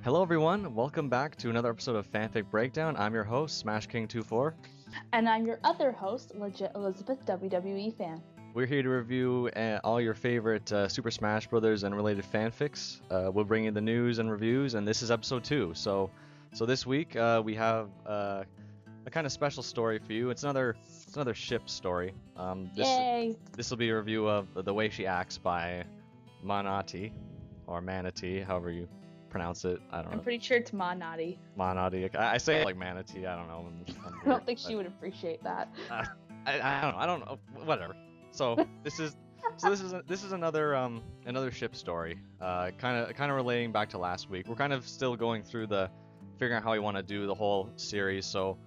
Hello everyone, welcome back to another episode of FanFic Breakdown. I'm your host, Smash King 24. And I'm your other host, legit ElizabethWWEFan. We're here to review all your favorite Super Smash Brothers and related fanfics. We'll bring you the news and reviews, and this is episode 2. So this week we have a kind of special story for you. It's another ship story. Yay! This will be a review of The Way She Acts by Manati, or Manatee, however you pronounce it. I don't know. I'm pretty sure it's Manati. Manatee. I say it like manatee. I don't know. I don't think she would appreciate that. I don't know. Whatever. So this is another ship story. Kind of relating back to last week. We're kind of still going through figuring out how we want to do the whole series. So,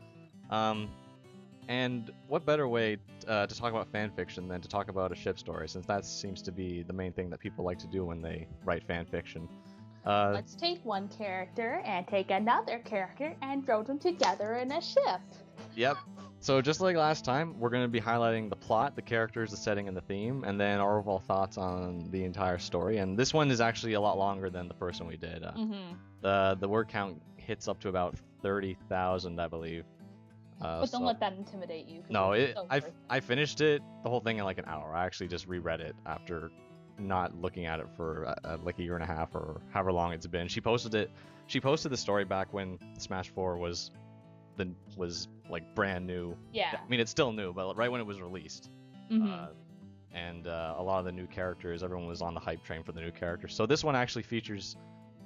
and what better way to talk about fan fiction than to talk about a ship story, since that seems to be the main thing that people like to do when they write fan fiction. Let's take one character and take another character and throw them together in a ship. Yep. So just like last time, we're going to be highlighting the plot, the characters, the setting, and the theme, and then our overall thoughts on the entire story. And this one is actually a lot longer than the first one we did. The word count hits up to about 30,000, I believe. But don't let that intimidate you. No, I finished it, the whole thing, in like an hour. I actually just reread it after not looking at it for like a year and a half or however long it's been. She posted the story back when Smash 4 was like brand new. Yeah. I mean, it's still new, but right when it was released. And a lot of the new characters, everyone was on the hype train for the new characters. So this one actually features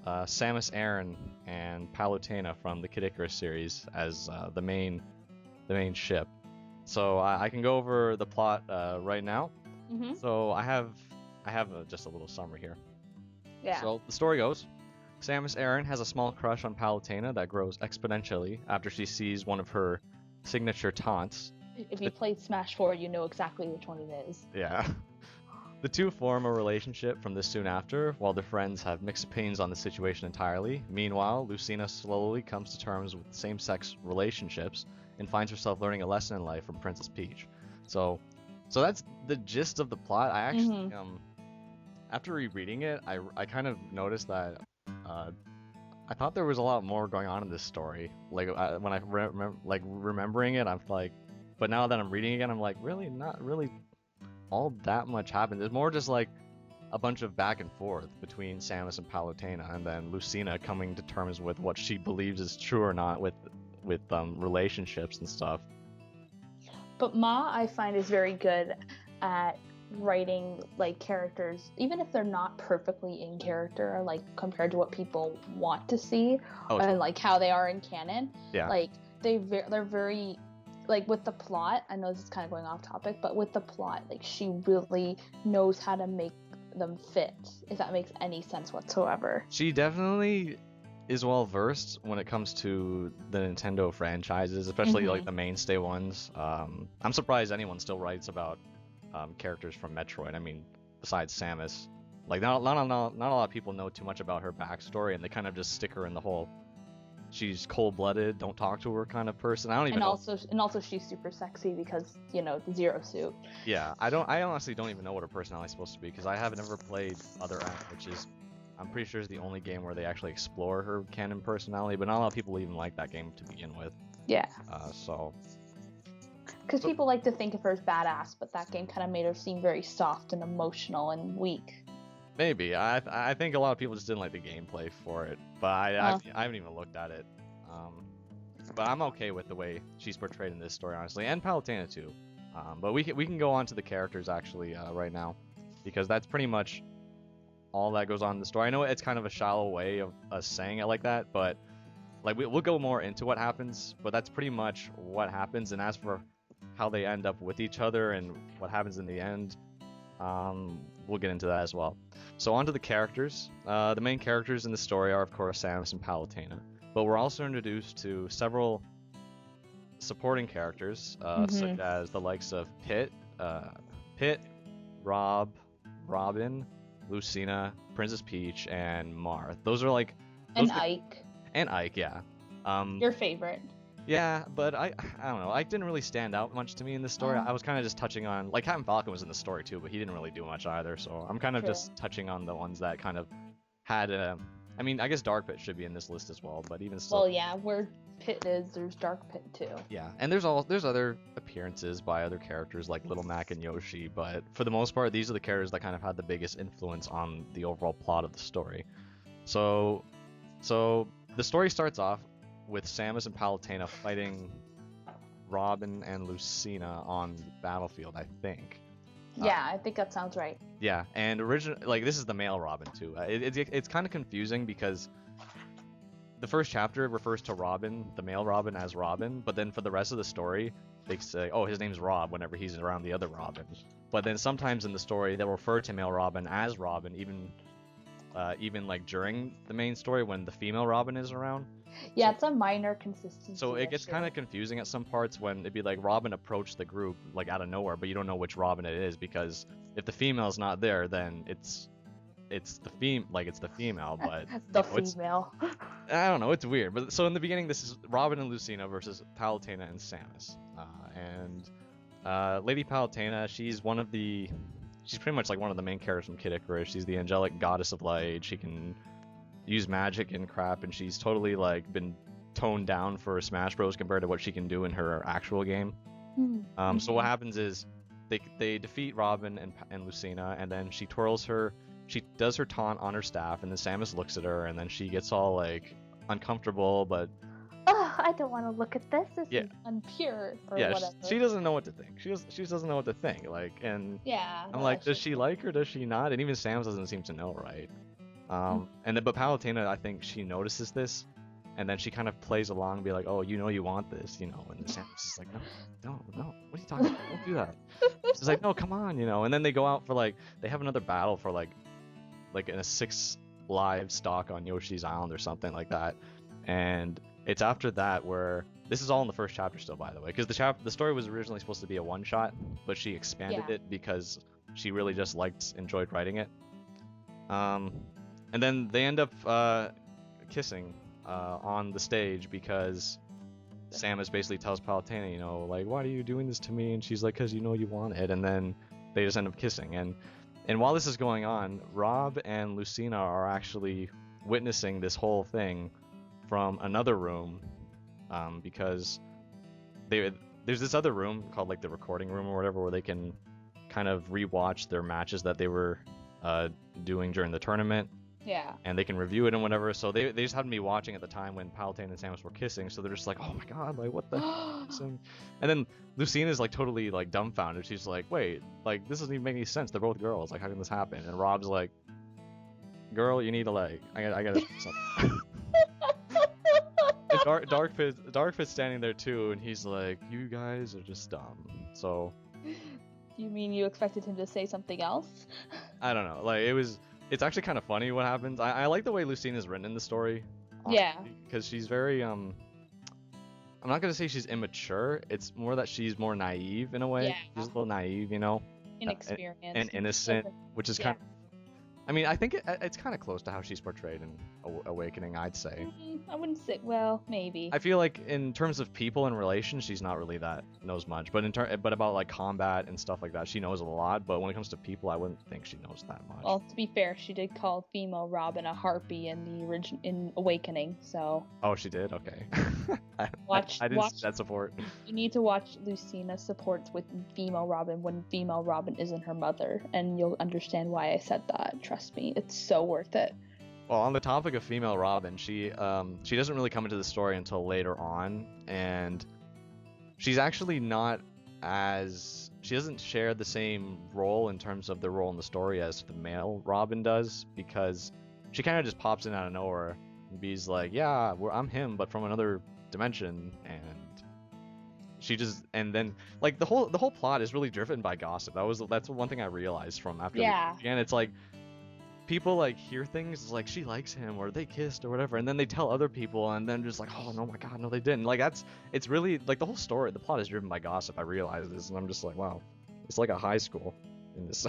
Samus Aran and Palutena from the Kid Icarus series as the main ship. So I can go over the plot right now. So I have just a little summary here. Yeah. So the story goes, Samus Aran has a small crush on Palutena that grows exponentially after she sees one of her signature taunts. If you played Smash 4, you know exactly which one it is. Yeah. The two form a relationship from this soon after, while their friends have mixed opinions on the situation entirely. Meanwhile, Lucina slowly comes to terms with same-sex relationships and finds herself learning a lesson in life from Princess Peach. So that's the gist of the plot. I actually, after rereading it, I kind of noticed that I thought there was a lot more going on in this story. Like when I remembering it, I'm like, but now that I'm reading again, I'm like, really not really all that much happened. There's more just like a bunch of back and forth between Samus and Palutena, and then Lucina coming to terms with what she believes is true or not with relationships and stuff. But Ma, I find, is very good at writing like characters, even if they're not perfectly in character, like compared to what people want to see, and like how they are in canon. Yeah. Like they're very, like with the plot. I know this is kind of going off topic, but with the plot, like she really knows how to make them fit, if that makes any sense whatsoever. She definitely is well versed when it comes to the Nintendo franchises, especially like the mainstay ones. I'm surprised anyone still writes about characters from Metroid. I mean, besides Samus, like not a lot of people know too much about her backstory, and they kind of just stick her in the whole she's cold-blooded, don't talk to her kind of person. I don't even know. And also she's super sexy because, you know, the Zero Suit. Yeah, I honestly don't even know what her personality is supposed to be, because I have never played Other M, which is, I'm pretty sure, is the only game where they actually explore her canon personality, but not a lot of people even like that game to begin with. Yeah. Because So people like to think of her as badass, but that game kind of made her seem very soft and emotional and weak. Maybe. I think a lot of people just didn't like the gameplay for it, but I haven't even looked at it. But I'm okay with the way she's portrayed in this story, honestly, and Palutena too. But we can go on to the characters actually right now, because that's pretty much all that goes on in the story. I know it's kind of a shallow way of us saying it like that, but like we'll go more into what happens, but that's pretty much what happens. And as for how they end up with each other and what happens in the end, we'll get into that as well. So on to the characters. The main characters in the story are, of course, Samus and Palutena, but we're also introduced to several supporting characters, such as the likes of Pit, Robin, Lucina, Princess Peach, and Marth. Those are like... Ike. And Ike, yeah. Your favorite. Yeah, but I don't know. Ike didn't really stand out much to me in this story. I was kind of just touching on, like, Captain Falcon was in the story too, but he didn't really do much either. So I'm kind of just touching on the ones that kind of had I mean, I guess Dark Pit should be in this list as well, but even still. Well, yeah, where Pit is, there's Dark Pit too. Yeah, and there's other appearances by other characters like Little Mac and Yoshi, but for the most part, these are the characters that kind of had the biggest influence on the overall plot of the story. So the story starts off with Samus and Palutena fighting Robin and Lucina on the battlefield, I think. Yeah, I think that sounds right. Yeah, and this is the male Robin too. It's kind of confusing because the first chapter refers to Robin, the male Robin, as Robin, but then for the rest of the story, they say, oh, his name's Rob whenever he's around the other Robin. But then sometimes in the story, they'll refer to male Robin as Robin, even like during the main story when the female Robin is around. Yeah, it's a minor consistency. So it gets kind of confusing at some parts when it'd be like Robin approached the group like out of nowhere, but you don't know which Robin it is because if the female's not there, then it's the female, but the female. I don't know, it's weird. But so in the beginning, this is Robin and Lucina versus Palutena and Samus, and Lady Palutena, she's pretty much like one of the main characters from Kid Icarus. She's the angelic goddess of light. She can use magic and crap, and she's totally like been toned down for Smash Bros compared to what she can do in her actual game. Mm-hmm. So what happens is they defeat Robin and Lucina, and then she does her taunt on her staff, and then Samus looks at her, and then she gets all like uncomfortable, but I don't want to look at this. This is impure or whatever. She doesn't know what to think. She doesn't know what to think. Like, and yeah, I'm like, does she like her? Does she not? And even Samus doesn't seem to know, right? But Palutena, I think she notices this, and then she kind of plays along and be like, oh, you want this, and Samus is like, no, what are you talking about? Don't do that. She's like, no, come on, and then they go out for they have another battle for like in a 6 live stock on Yoshi's Island or something like that, and it's after that where this is all in the first chapter still, by the way, because the story was originally supposed to be a one-shot, but she expanded it because she really just enjoyed writing it. And then they end up kissing on the stage because Samus basically tells Palutena, like, why are you doing this to me? And she's like, because you want it. And then they just end up kissing. And while this is going on, Rob and Lucina are actually witnessing this whole thing from another room, because there's this other room called like the recording room or whatever, where they can kind of rewatch their matches that they were doing during the tournament. Yeah. And they can review it and whatever. So they just happened to be watching at the time when Palutena and Samus were kissing. So they're just like, oh my god, like what the kissing? And then Lucina's like totally like dumbfounded. She's like, wait, like this doesn't even make any sense. They're both girls. Like how can this happen? And Rob's like, girl, you need to like, I gotta do something. Darkfit's standing there too, and he's like, you guys are just dumb. So. You mean you expected him to say something else? I don't know. Like it's actually kind of funny what happens. I like the way Lucina's written in the story. Yeah. Because she's very I'm not gonna say she's immature. It's more that she's more naive in a way. Yeah. She's a little naive, Inexperienced. And innocent, which is kind of. I mean, I think it's kind of close to how she's portrayed in Awakening, I'd say. I wouldn't say, well, maybe. I feel like in terms of people and relations, she's not really knows much. But but about like combat and stuff like that, she knows a lot. But when it comes to people, I wouldn't think she knows that much. Well, to be fair, she did call female Robin a harpy in Awakening, so. Oh, she did? Okay. I didn't see that support. You need to watch Lucina supports with female Robin when female Robin isn't her mother, and you'll understand why I said that. Trust me, it's so worth it. Well, on the topic of female Robin, she doesn't really come into the story until later on, and she's actually she doesn't share the same role in terms of the role in the story as the male Robin does, because she kind of just pops in out of nowhere and be's like, yeah, I'm him, but from another dimension, and then like the whole plot is really driven by gossip. That's one thing I realized from after. Yeah. And it's like people like hear things like she likes him or they kissed or whatever, and then they tell other people, and then just like, oh no, my god, no, they didn't. Like it's really like the whole story, the plot is driven by gossip. I realize this, and I'm just like, wow, it's like a high school in this.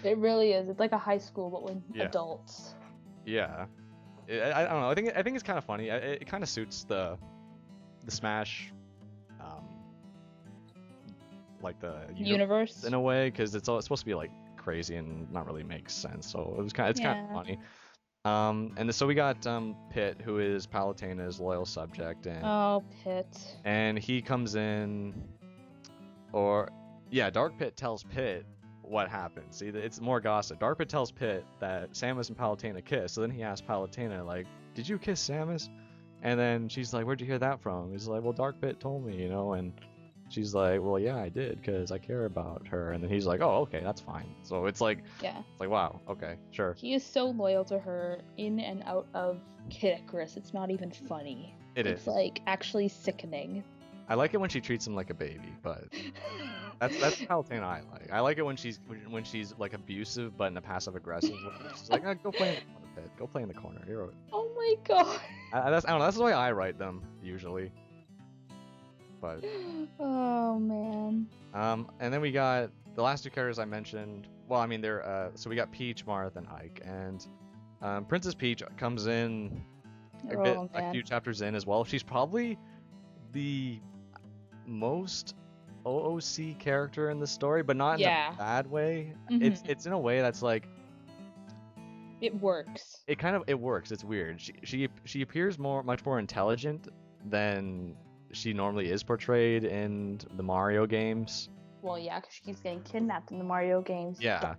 It really is. It's like a high school, but with adults. Yeah. I don't know. I think it's kind of funny. It kind of suits the Smash, like the universe in a way, because it's supposed to be like crazy and not really make sense. So it's kind of funny. So we got Pitt, who is Palutena's loyal subject, and Oh, Pitt. And he comes in, Dark Pit tells Pitt what happened. See, it's more gossip. Dark Pit tells Pitt that Samus and Palutena kissed. So then he asks Palutena, like, "Did you kiss Samus?" And then she's like, "Where'd you hear that from?" He's like, "Well, Dark Pit told me, you know." And she's like, "Well, yeah, I did, because I care about her." And then he's like, "Oh, okay, that's fine." So it's like, wow, okay, sure. He is so loyal to her in and out of Kid Icarus. It's not even funny. It's like actually sickening. I like it when she treats him like a baby, but that's Palutena I like. I like it when she's like abusive, but in a passive aggressive way. She's like, go play in the corner, Pit. Go play in the corner. Oh my god. I don't know. That's the way I write them usually. But oh man. And then we got the last two characters I mentioned. Well, I mean they're so we got Peach, Marth, and Ike, and Princess Peach comes in a few chapters in as well. She's probably the most OOC character in the story, but not in a bad way. Mm-hmm. It's in a way that's like it works. It works. It's weird. She appears much more intelligent than she normally is portrayed in the Mario games. Well, yeah, because she's getting kidnapped in the Mario games. Yeah.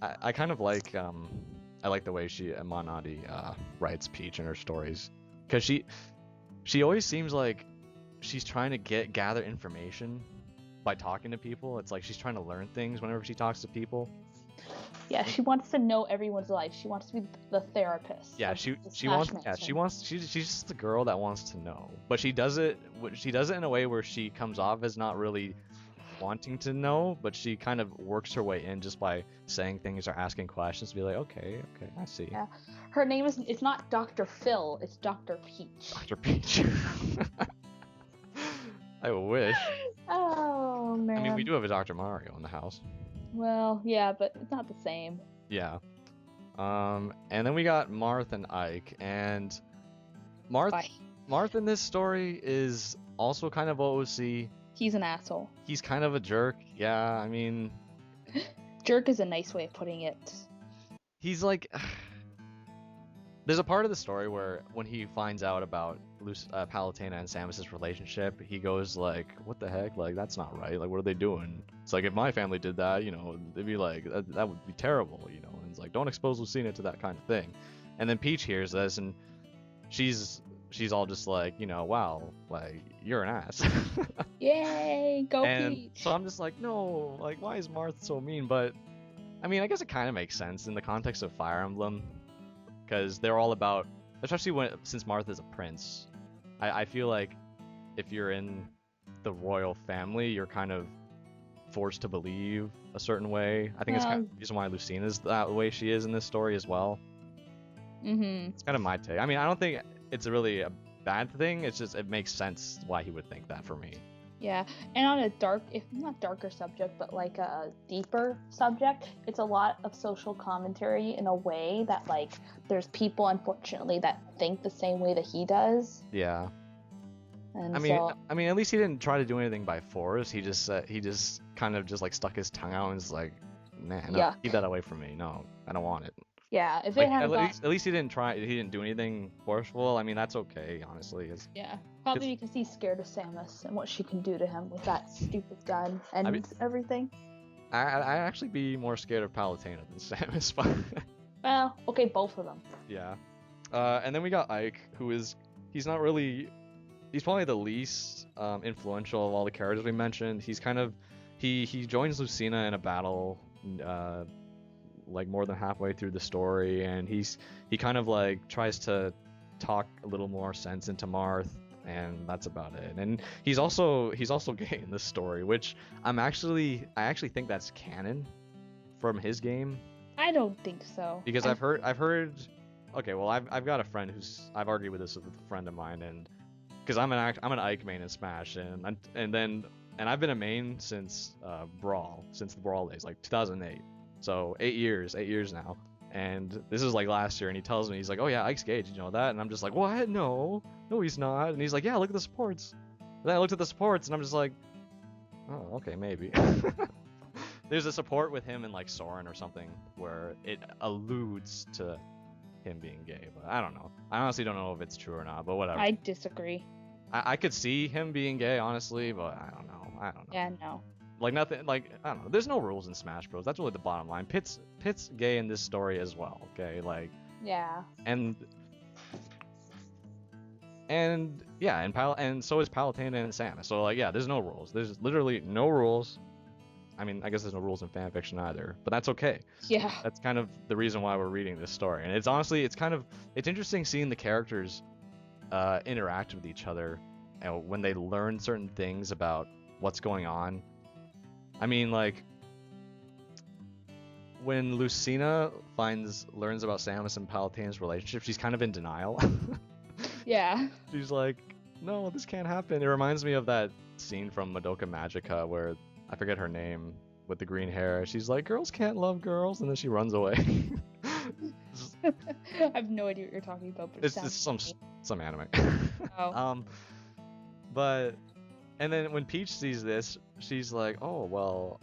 I kind of like I like the way Monadi writes Peach in her stories, because she always seems like she's trying to gather information by talking to people. It's like she's trying to learn things whenever she talks to people. Yeah, she wants to know everyone's life. She wants to be the therapist. Yeah, she's just the girl that wants to know. But she does it in a way where she comes off as not really wanting to know, but she kind of works her way in just by saying things or asking questions to be like, okay, I see. Yeah. Her name it's not Dr. Phil, it's Dr. Peach. Dr. Peach. I wish. Oh man. I mean, we do have a Dr. Mario in the house. Well, yeah, but it's not the same. Yeah. And then we got Marth and Ike, and Marth in this story is also kind of OOC. He's an asshole. He's kind of a jerk. Yeah, I mean... Jerk is a nice way of putting it. He's like... There's a part of the story where when he finds out about Palutena and Samus's relationship, he goes like, what the heck? Like, that's not right. Like, what are they doing? It's like, if my family did that, you know, they'd be like, that would be terrible, you know? And it's like, don't expose Lucina to that kind of thing. And then Peach hears this, and she's all just like, you know, wow, like, you're an ass. Yay, go Peach. So I'm just like, no, like, why is Marth so mean? But, I mean, I guess it kind of makes sense in the context of Fire Emblem, because they're all about, especially since Marth is a prince, I feel like if you're in the royal family, you're kind of forced to believe a certain way. I think it's kind of the reason why Lucina is that way she is in this story as well. Mm-hmm. It's kind of my take. I mean, I don't think it's really a bad thing. It's just, it makes sense why he would think that for me. Yeah, and on a if not darker subject, but like a deeper subject, it's a lot of social commentary in a way that, like, there's people, unfortunately, that think the same way that he does. Yeah. And I mean, at least he didn't try to do anything by force. He just kind of just like stuck his tongue out and was like, nah, no, keep that away from me. No, I don't want it. Yeah, if like, it had at least he didn't try. He didn't do anything forceful. I mean, that's okay, honestly. Yeah, probably because he's scared of Samus and what she can do to him with that stupid gun and everything. I'd actually be more scared of Palutena than Samus. Well, okay, both of them. Yeah. And then we got Ike, he's probably the least influential of all the characters we mentioned. He's kind of he joins Lucina in a battle. Like more than halfway through the story, and he kind of like tries to talk a little more sense into Marth, and that's about it. And he's also gay in this story, which I actually think that's canon from his game. I don't think so. Because I've heard. Okay, well I've got a friend I've argued with this with a friend of mine, and because I'm an Ike main in Smash, and I've been a main since the Brawl days, like 2008. So 8 years now, and this is like last year, and he tells me, he's like, oh yeah, Ike's gay, did you know that? And I'm just like, what? No he's not. And he's like, yeah, look at the supports. And then I looked at the supports, and I'm just like, oh, okay, maybe. There's a support with him and like Soren or something where it alludes to him being gay, but I don't know. I honestly don't know if it's true or not, but whatever. I disagree. I could see him being gay, honestly, but I don't know. Yeah, no. Like nothing, like I don't know. There's no rules in Smash Bros. That's really the bottom line. Pit's gay in this story as well. Okay, like. Yeah. And yeah, and so is Palutena and Samus. So like, yeah, there's no rules. There's literally no rules. I mean, I guess there's no rules in fan fiction either, but that's okay. Yeah. That's kind of the reason why we're reading this story, and it's honestly, it's interesting seeing the characters interact with each other, when they learn certain things about what's going on. I mean, like, when Lucina learns about Samus and Palutena's relationship, she's kind of in denial. Yeah. She's like, no, this can't happen. It reminds me of that scene from Madoka Magica where, I forget her name, with the green hair. She's like, girls can't love girls, and then she runs away. I have no idea what you're talking about, but it's some anime. Oh. And then when Peach sees this, she's like, oh, well,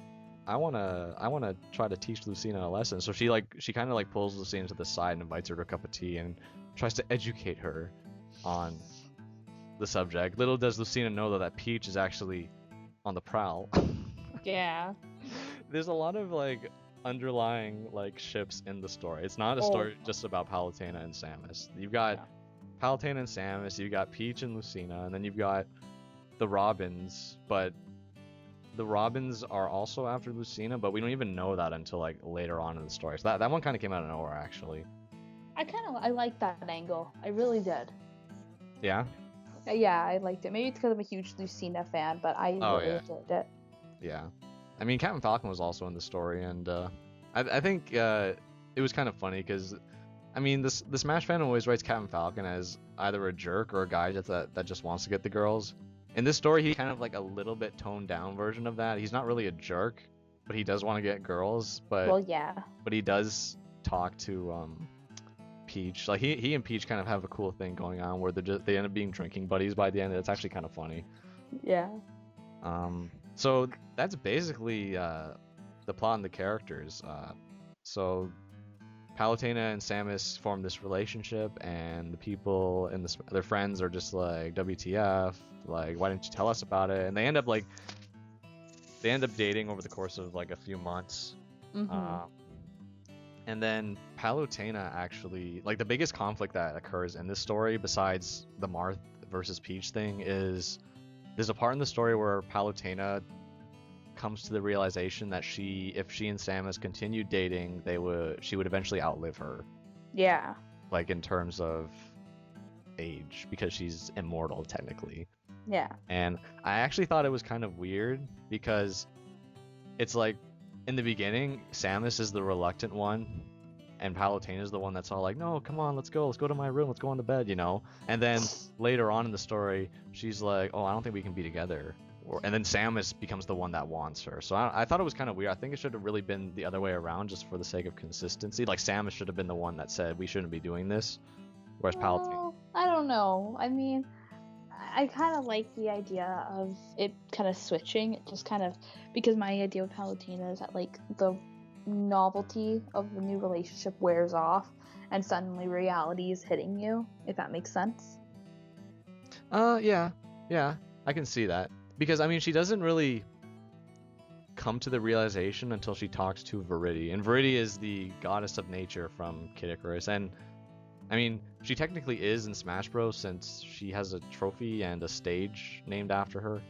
I wanna try to teach Lucina a lesson. So she kind of like pulls Lucina to the side and invites her to a cup of tea and tries to educate her on the subject. Little does Lucina know that Peach is actually on the prowl. Yeah. There's a lot of like underlying like ships in the story. It's not a story just about Palutena and Samus. You've got Palutena and Samus, you've got Peach and Lucina, and then you've got the Robins, but the Robins are also after Lucina, but we don't even know that until like later on in the story. So that one kind of came out of nowhere, actually. I like that angle. I really did. Yeah? Yeah, I liked it. Maybe it's because I'm a huge Lucina fan, but I really enjoyed it. Yeah. I mean, Captain Falcon was also in the story, and I think it was kind of funny because, I mean, the Smash fan always writes Captain Falcon as either a jerk or a guy that just wants to get the girls. In this story, he's kind of like a little bit toned down version of that. He's not really a jerk, but he does want to get girls. But well, yeah. But he does talk to Peach. Like he and Peach kind of have a cool thing going on where they end up being drinking buddies by the end. It's actually kind of funny. Yeah. So that's basically the plot and the characters. So Palutena and Samus form this relationship, and the people and their friends are just like, WTF, like, why didn't you tell us about it? And they end up dating over the course of like a few months. Mm-hmm. And then Palutena actually, like, the biggest conflict that occurs in this story, besides the Marth versus Peach thing, is there's a part in the story where Palutena comes to the realization that if she and Samus continued dating, she would eventually outlive her. Yeah. Like, in terms of age, because she's immortal technically. Yeah. And I actually thought it was kind of weird because it's like, in the beginning, Samus is the reluctant one, and Palutena is the one that's all like, no, come on, let's go to my room, let's go on to bed, you know? And then later on in the story, she's like, oh, I don't think we can be together. And then Samus becomes the one that wants her. So I thought it was kind of weird. I think it should have really been the other way around, just for the sake of consistency. Like, Samus should have been the one that said we shouldn't be doing this, whereas Palutena... I don't know. I mean, I kind of like the idea of it kind of switching. It just kind of... Because my idea of Palutena is that, like, the novelty of the new relationship wears off, and suddenly reality is hitting you, if that makes sense. Yeah, I can see that. Because, I mean, she doesn't really come to the realization until she talks to Viridi. And Viridi is the goddess of nature from Kid Icarus. And, I mean, she technically is in Smash Bros. Since she has a trophy and a stage named after her.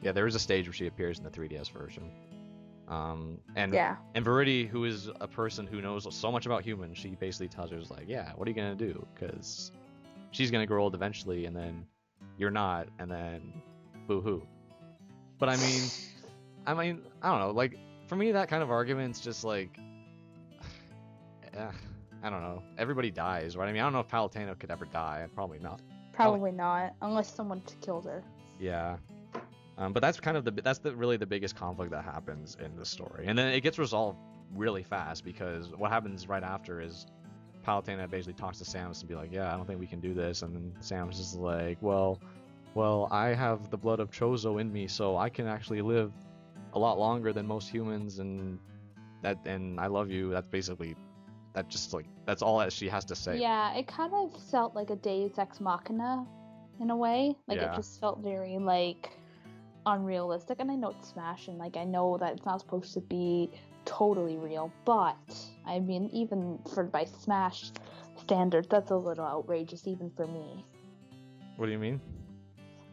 Yeah, there is a stage where she appears in the 3DS version. And Viridi, who is a person who knows so much about humans, she basically tells her, like, yeah, what are you going to do? Because she's going to grow old eventually, and then you're not, and then... boo-hoo. But I mean, I don't know, like, for me, that kind of argument's just like, I don't know, everybody dies, right? I mean, I don't know if Palutena could ever die. Probably not. Probably not, unless someone killed her. Yeah. But that's kind of really the biggest conflict that happens in the story. And then it gets resolved really fast, because what happens right after is Palutena basically talks to Samus and be like, yeah, I don't think we can do this. And then Samus is like, well, I have the blood of Chozo in me, so I can actually live a lot longer than most humans, and I love you. That's basically that just like that's all that she has to say. Yeah, it kind of felt like a Deus Ex Machina in a way. Like Yeah. it just felt very like unrealistic. And I know it's Smash, and like I know that it's not supposed to be totally real, but I mean, even by Smash standards, that's a little outrageous even for me. What do you mean?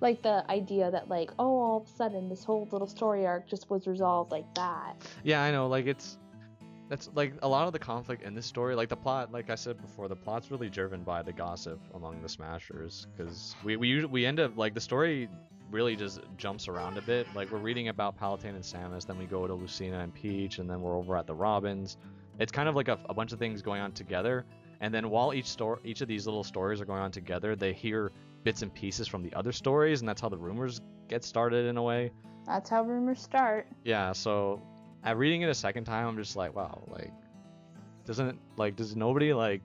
Like the idea that like, oh, all of a sudden this whole little story arc just was resolved like that. Yeah, I know. Like that's like a lot of the conflict in this story. Like the plot, like I said before, the plot's really driven by the gossip among the Smashers, because we end up like the story really just jumps around a bit. Like we're reading about Palutena and Samus, then we go to Lucina and Peach, and then we're over at the Robins. It's kind of like a bunch of things going on together, and then while each of these little stories are going on together, they hear bits and pieces from the other stories, and that's how the rumors get started in a way. That's how rumors start. Yeah, so at reading it a second time, I'm just like, wow, like does nobody like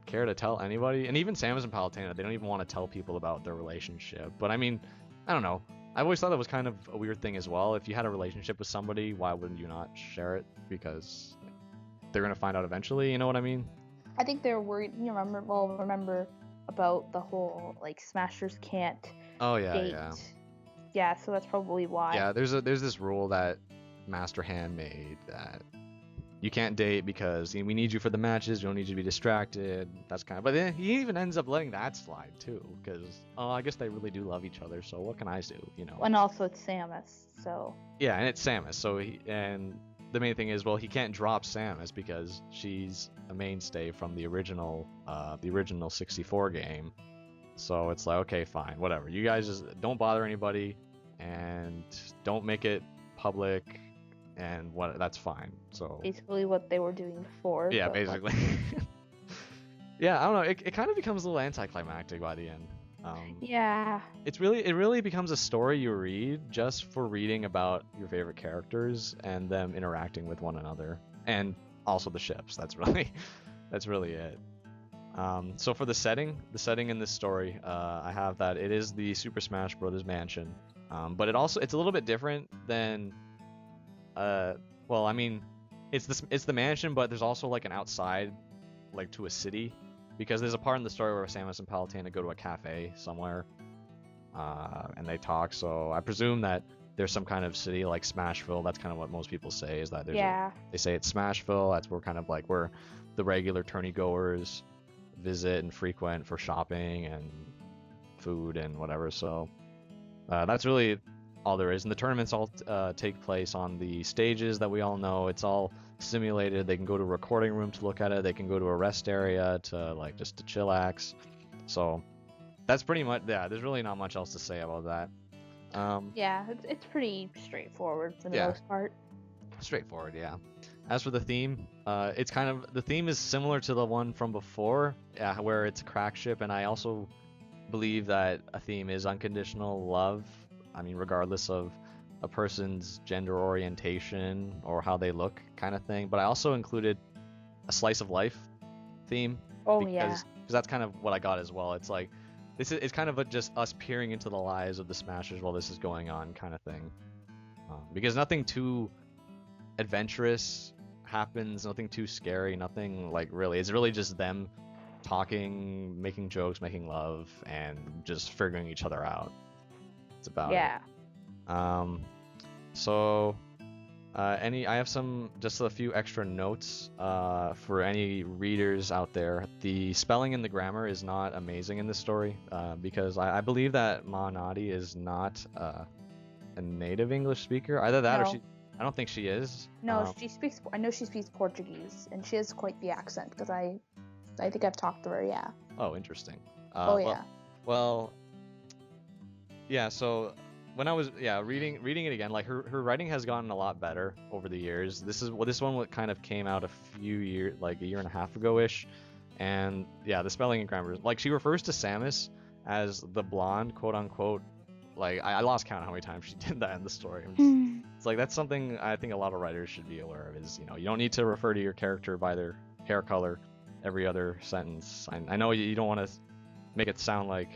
care to tell anybody? And even Samus and Palutena, they don't even want to tell people about their relationship. But I mean, I don't know. I always thought that was kind of a weird thing as well. If you had a relationship with somebody, why wouldn't you not share it? Because they're gonna find out eventually. You know what I mean? I think they're worried. You remember about the whole like Smashers can't date. Yeah, so that's probably why. Yeah, there's this rule that Master Hand made that you can't date because we need you for the matches. We don't need you to be distracted. That's kind of. But then he even ends up letting that slide too, because I guess they really do love each other. So what can I do? You know. And also it's Samus, so. Yeah, and it's Samus. So and the main thing is, well, he can't drop Samus because she's a mainstay from the original 64 game. So it's like, okay, fine, whatever. You guys just don't bother anybody and don't make it public, and that's fine. So basically what they were doing before. Yeah, basically. Yeah, I don't know. It kind of becomes a little anticlimactic by the end. Yeah. It really becomes a story you read just for reading about your favorite characters and them interacting with one another, and also the ships. That's really it. So for the setting in this story, I have that it is the Super Smash Bros. Mansion, but it's a little bit different than, well, I mean, it's the mansion, but there's also like an outside, like to a city, because there's a part in the story where Samus and Palutena go to a cafe somewhere, and they talk. So I presume that there's some kind of city like Smashville. That's kind of what most people say, is that they say it's Smashville. That's where kind of like where the regular tourney goers visit and frequent for shopping and food and whatever. So that's really all there is. And the tournaments all take place on the stages that we all know. It's all simulated. They can go to a recording room to look at it. They can go to a rest area to like just to chillax. So that's pretty much, yeah, there's really not much else to say about that. Yeah, it's pretty straightforward for the most part. Straightforward, yeah. As for the theme, it's kind of, the theme is similar to the one from before, where it's a crack ship, and I also believe that a theme is unconditional love. I mean, regardless of a person's gender orientation or how they look, kind of thing. But I also included a slice of life theme. Because that's kind of what I got as well. It's like, it's kind of just us peering into the lives of the Smashers while this is going on, kind of thing. Because nothing too adventurous happens, nothing too scary, nothing like really. It's really just them talking, making jokes, making love, and just figuring each other out. It's about it. So I have just a few extra notes for any readers out there. The spelling and the grammar is not amazing in this story, because I believe that Ma Nadi is not a native English speaker. Either that or I don't think she is. No, I know she speaks Portuguese, and she has quite the accent, because I think I've talked to her, yeah. Oh, interesting. Well, yeah, so when I was reading it again, like her writing has gotten a lot better over the years. This one kind of came out a year and a half ago-ish, and yeah, the spelling and grammar, like she refers to Samus as the blonde, quote unquote. Like I lost count how many times she did that in the story. It's like that's something I think a lot of writers should be aware of, is you don't need to refer to your character by their hair color every other sentence. I know you don't want to make it sound like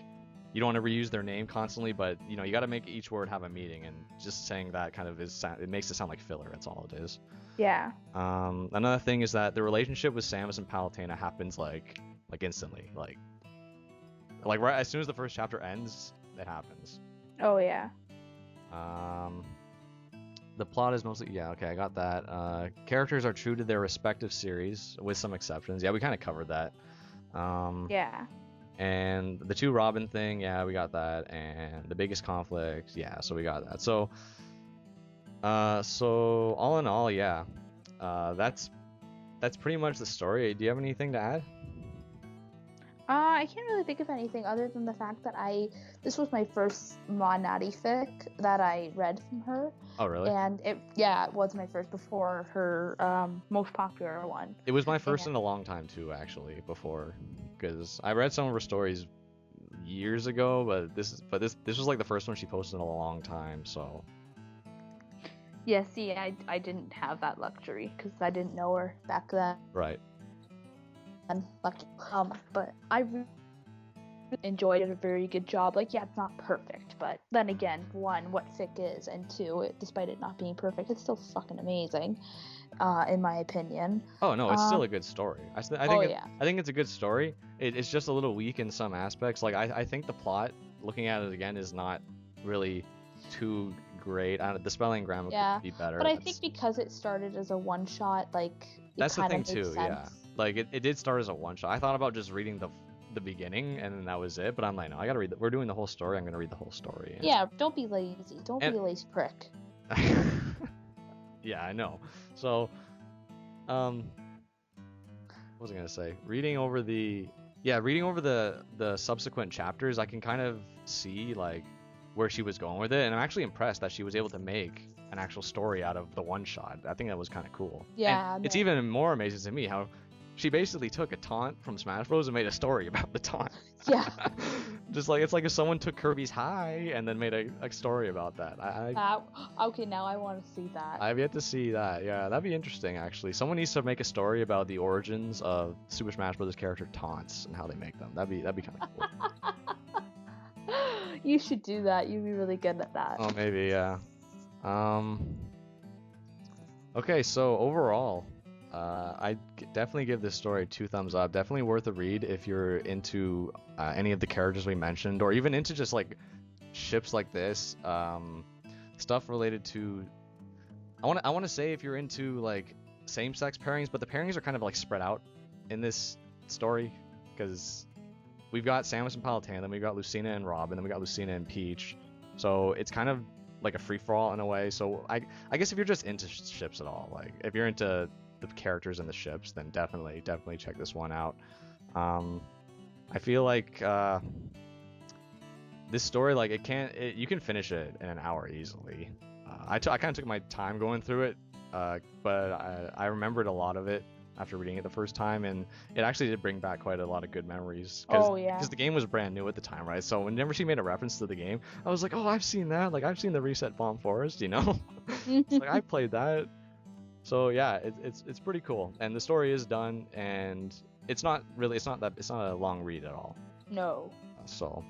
you don't want to reuse their name constantly, but you know, you got to make each word have a meaning, and just saying that kind of it makes it sound like filler. That's all it is. Yeah. Another thing is that the relationship with Samus and Palutena happens like instantly, like right as soon as the first chapter ends, it happens. Oh yeah. The plot is mostly, yeah, okay, I got that. Characters are true to their respective series, with some exceptions. Yeah, we kind of covered that. Yeah. And the 2 Robin thing, yeah, we got that. And the biggest conflict, yeah, so we got that. So all in all, yeah, that's pretty much the story. Do you have anything to add? I can't really think of anything other than the fact that this was my first Ma Natty fic that I read from her. Oh, really? And it was my first before her most popular one. It was my first in a long time too, actually, before, because I read some of her stories years ago, but this was like the first one she posted in a long time, so. Yeah, see, I didn't have that luxury because I didn't know her back then. Right. But I really enjoyed it. A very good job. Like, yeah, it's not perfect, but then again, 1, what fic is, and 2, despite it not being perfect, it's still fucking amazing, in my opinion. Oh no, it's still a good story. I think it's a good story. It's just a little weak in some aspects. Like I think the plot, looking at it again, is not really too great. The spelling grammar could be better. But I think because it started as a one-shot, like, that's the thing too. Sense. Yeah, like it did start as a one-shot. I thought about just reading the beginning and then that was it, but I'm like, no, I gotta read. We're doing the whole story. I'm gonna read the whole story. Yeah, don't be lazy. Don't be a lazy prick. Yeah, I know. So, what was I gonna say? Reading over the subsequent chapters, I can kind of see like where she was going with it, and I'm actually impressed that she was able to make an actual story out of the one shot. I think that was kind of cool. Yeah. And it's even more amazing to me how she basically took a taunt from Smash Bros and made a story about the taunt. Yeah. Just like, it's like if someone took Kirby's High and then made a story about that. Okay, now I want to see that. I've yet to see that. Yeah, that'd be interesting actually. Someone needs to make a story about the origins of Super Smash Bros character taunts and how they make them. That'd be kind of cool. You should do that. You'd be really good at that. Oh, maybe, yeah. Okay, so overall, I definitely give this story 2 thumbs up. Definitely worth a read if you're into any of the characters we mentioned, or even into just like ships like this. Stuff related to. I want to say if you're into like same-sex pairings, but the pairings are kind of like spread out in this story, because we've got Samus and Palutena, then we've got Lucina and Robin, then we got Lucina and Peach. So it's kind of like a free-for-all in a way. So I guess if you're just into ships at all, like if you're into the characters and the ships, then definitely check this one out. I feel like this story, like you can finish it in an hour easily. I kind of took my time going through it, but I remembered a lot of it after reading it the first time, and it actually did bring back quite a lot of good memories. Because the game was brand new at the time, right? So whenever she made a reference to the game, I was like, oh, I've seen that. Like, I've seen the Reset Bomb Forest, you know? It's like, I played that. So yeah, it's pretty cool, and the story is done, and it's not a long read at all. No. So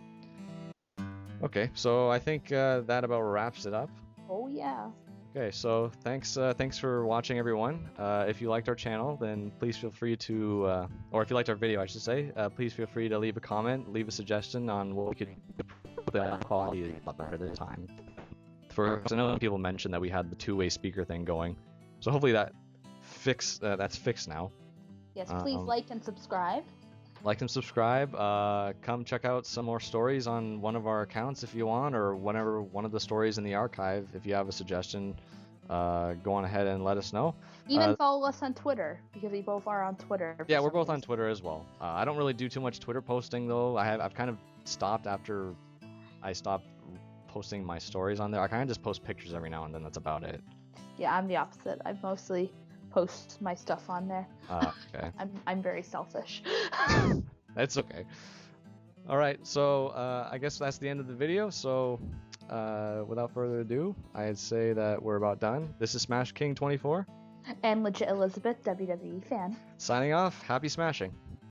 okay, so I think that about wraps it up. Oh yeah. Okay, so thanks for watching, everyone. If you liked our channel, then please feel free to, or if you liked our video, I should say, please feel free to leave a comment, leave a suggestion on what we could improve the quality a lot better this time. I know people mentioned that we had the 2-way speaker thing going. So hopefully that's fixed now. Yes, please like and subscribe. Like and subscribe. Come check out some more stories on one of our accounts if you want, or whenever one of the stories in the archive. If you have a suggestion, go on ahead and let us know. Even follow us on Twitter, because we both are on Twitter. Yeah, we're both on Twitter as well. I don't really do too much Twitter posting though. I've kind of stopped after I stopped posting my stories on there. I kind of just post pictures every now and then. That's about it. Yeah, I'm the opposite. I mostly post my stuff on there. Okay. I'm very selfish. That's okay. All right, so I guess that's the end of the video. So without further ado, I'd say that we're about done. This is Smash King 24. And Legit Elizabeth, WWE fan. Signing off. Happy smashing.